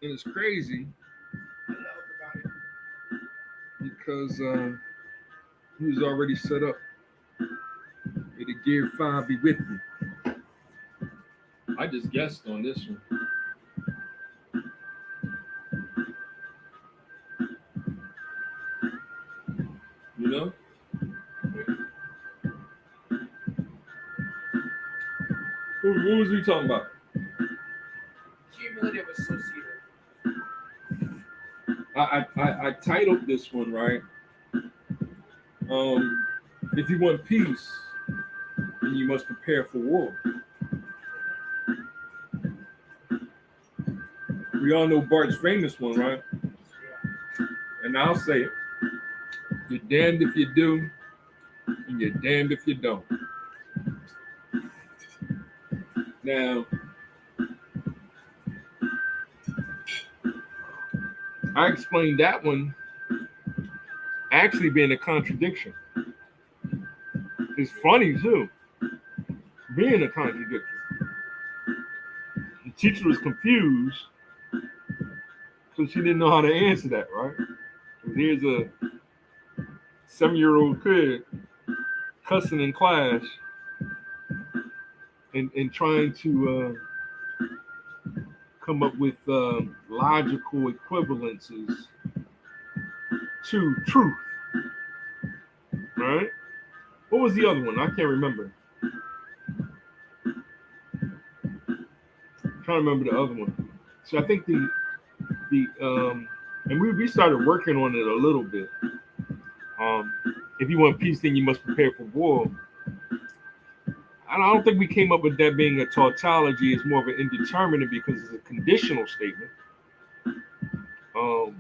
And it's crazy because he was already set up. May the gear 5 be with you. I just guessed on this one. You know? What was we talking about? Cumulative associative. I titled this one, right? If you want peace, then you must prepare for war. We all know Bart's famous one, right? And I'll say it. You're damned if you do, and you're damned if you don't. Now, I explained that one actually being a contradiction. It's funny too, being a contradiction. The teacher was confused because she didn't know how to answer that, right? Here's a 7-year-old kid cussing in class and trying to come up with logical equivalences to truth, right? What was the other one? I can't remember. I'm trying to remember the other one. So I think the and we started working on it a little bit. If you want peace, then you must prepare for war. I don't think we came up with that being a tautology. It's more of an indeterminate because it's a conditional statement. A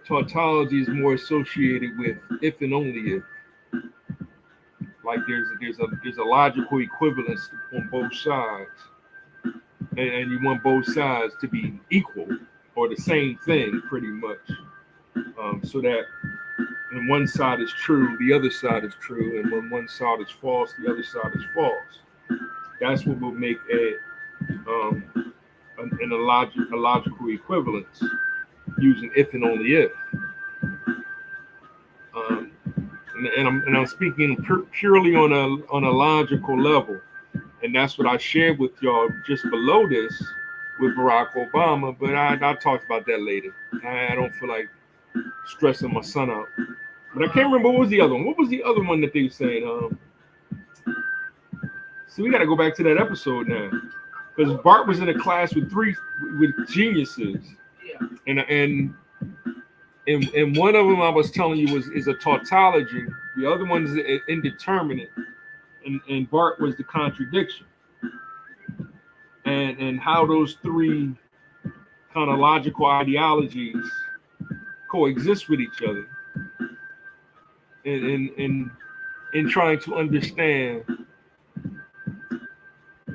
tautology is more associated with if and only if. Like there's a logical equivalence on both sides, and you want both sides to be equal or the same thing, pretty much, so that when one side is true, the other side is true, and when one side is false, the other side is false. That's what will make a logical equivalence using if and only if. And I'm speaking purely on a logical level, and that's what I shared with y'all just below this with Barack Obama. But I'll talk about that later. I don't feel like stressing my son out. But I can't remember what was the other one. What was the other one that they were saying? So we got to go back to that episode now, because Bart was in a class with geniuses, Yeah. and one of them I was telling you is a tautology. The other one is indeterminate, and Bart was the contradiction. And how those three kind of logical ideologies coexist with each other, in trying to understand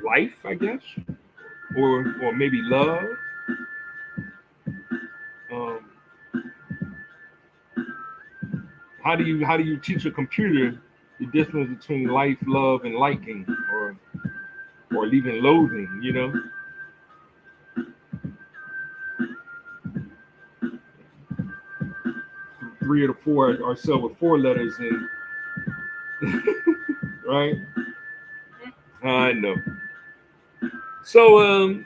life, I guess, or maybe love. How do you teach a computer the difference between life, love, and liking, or even loathing? You know. Three of the four are spelled with 4 letters in, right? I know. So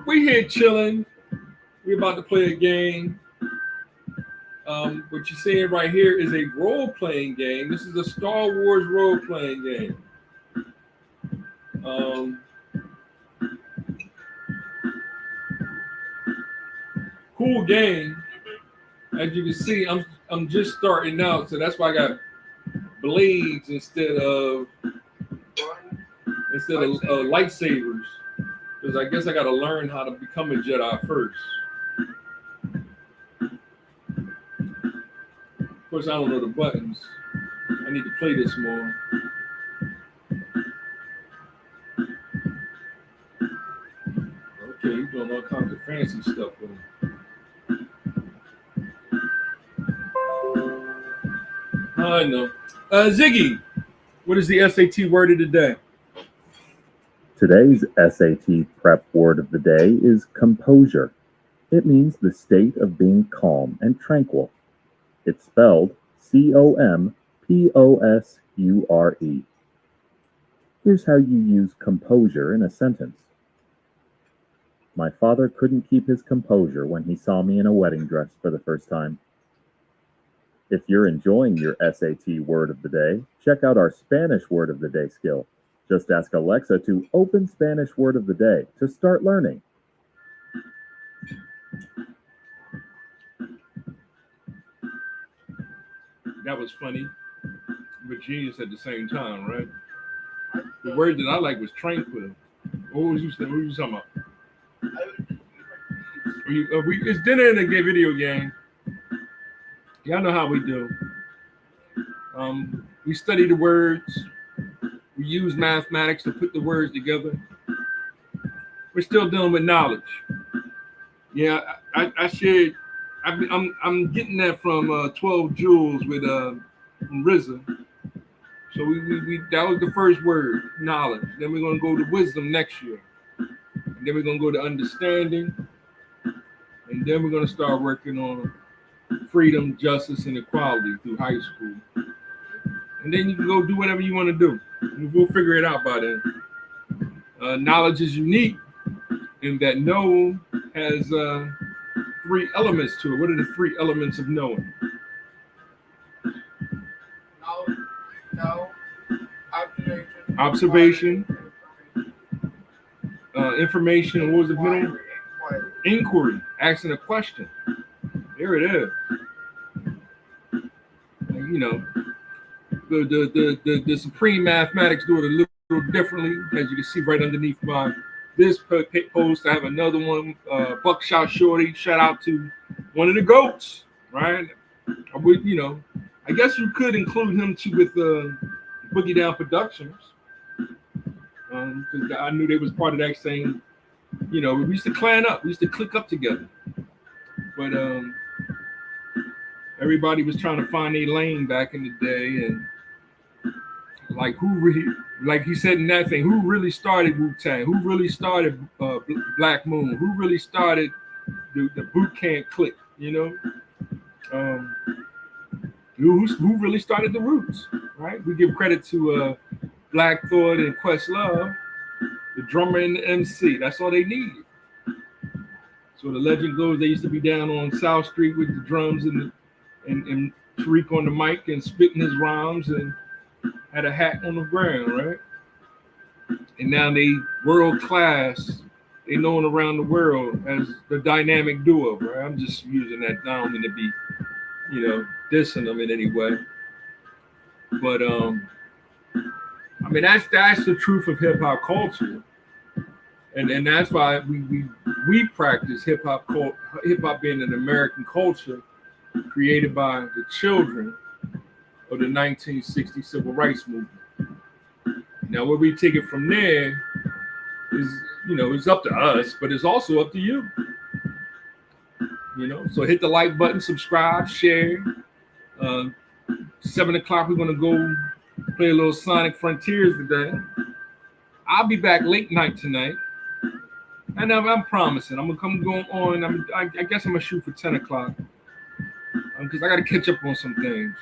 we here chilling. We're about to play a game. What you're seeing right here is a role-playing game. This is a Star Wars role-playing game. Cool game. As you can see, I'm just starting out, so that's why I got blades instead of lightsabers, because I guess I got to learn how to become a Jedi first. Of course, I don't know the buttons. I need to play this more. Okay, you're doing all kinds of fancy stuff with them. I know. Ziggy, what is the SAT word of the day? Today's SAT prep word of the day is composure. It means the state of being calm and tranquil. It's spelled Composure. Here's how you use composure in a sentence. My father couldn't keep his composure when he saw me in a wedding dress for the first time. If you're enjoying your SAT word of the day, check out our Spanish word of the day skill. Just ask Alexa to open Spanish word of the day to start learning. That was funny, but genius at the same time, right? The word that I like was tranquil. What was you saying? What were you talking about? It's dinner in a gay video game. Y'all know how we do. We study the words. We use mathematics to put the words together. We're still dealing with knowledge. Yeah, I shared. I'm getting that from 12 Jewels with from RZA. So we that was the first word, knowledge. Then we're gonna go to wisdom next year. And then we're gonna go to understanding. And then we're gonna start working on freedom, justice, and equality through high school. And then you can go do whatever you want to do. We'll figure it out by then. Knowledge is unique in that know has three elements to it. What are the three elements of knowing? No. Observation, information, and what was the middle? Inquiry, asking a question. There it is. You know, the supreme mathematics do it a little differently, as you can see right underneath this post. I have another one, Buckshot Shorty. Shout out to one of the goats, right? I guess you could include him too with Boogie Down Productions, because I knew they was part of that same. We used to clan up, we used to click up together, but everybody was trying to find their lane back in the day, and like who really, like he said in that thing, who really started Wu-Tang? Who really started Black Moon? Who really started the boot camp clique? Who really started the roots, right? We give credit to Black Thought and Questlove, the drummer and the MC. That's all they needed. So the legend goes, they used to be down on South Street with the drums and Tariq on the mic and spitting his rhymes and had a hat on the ground, right? And now they world class. They known around the world as the dynamic duo, right? I'm just using that. I don't mean to be, dissing them in any way. But I mean that's the truth of hip hop culture, and that's why we practice hip hop being an American culture created by the children of the 1960 civil rights movement. Now, where we take it from there is, it's up to us, but it's also up to you. So hit the like button, subscribe, share. 7 o'clock, we're gonna go play a little Sonic Frontiers today. I'll be back late night tonight, and I'm promising I'm gonna come going on. I guess I'm gonna shoot for 10 o'clock because I got to catch up on some things.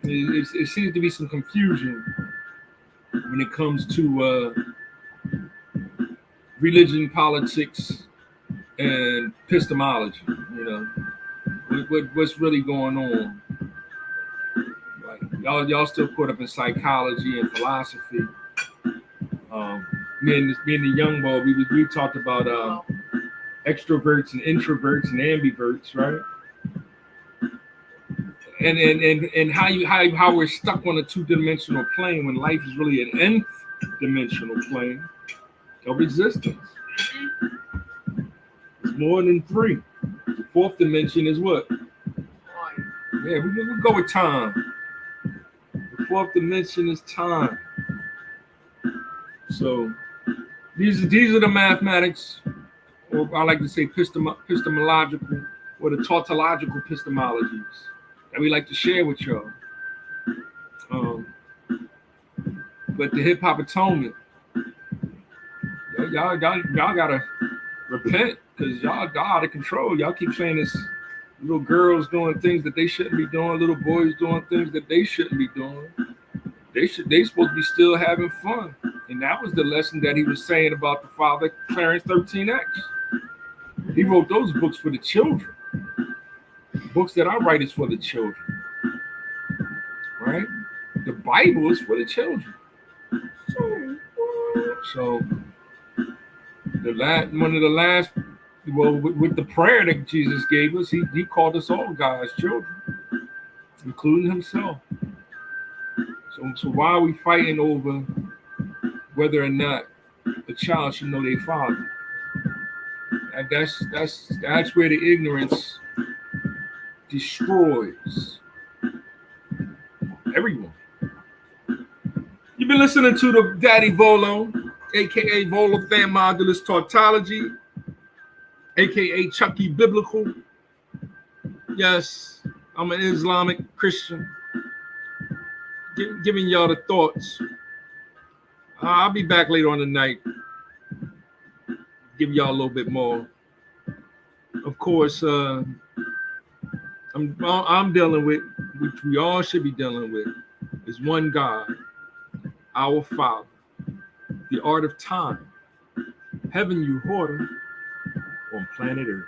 It seems to be some confusion when it comes to religion, politics, and epistemology. What's really going on. Like y'all still caught up in psychology and philosophy. Me and the young boy, we talked about extroverts and introverts and ambiverts, right? And how we're stuck on a two-dimensional plane when life is really an nth dimensional plane of existence. It's more than three. The fourth dimension is what? Yeah, we go with time. The fourth dimension is time. So these are the mathematics, or I like to say epistemological, or the tautological epistemologies that we like to share with y'all. But the hip hop atonement, y'all gotta repent, because y'all out of control. Y'all keep saying this little girls doing things that they shouldn't be doing, little boys doing things that they shouldn't be doing. They supposed to be still having fun. And that was the lesson that he was saying about the father, Clarence 13X. He wrote those books for the children. Books that I write is for the children. Right? The Bible is for the children. So one of the last, well, with the prayer that Jesus gave us, he called us all God's children, including himself. So why are we fighting over whether or not the child should know their father? And that's where the ignorance destroys everyone. You've been listening to the Daddy Volo, aka Volo Fan Modulus Tautology, aka Chucky Biblical. Yes, I'm an Islamic Christian. Giving y'all the thoughts. I'll be back later on tonight. Give y'all a little bit more. Of course, I'm dealing with, which we all should be dealing with, is one God, our Father, the art of time, heaven you hoarder on planet Earth.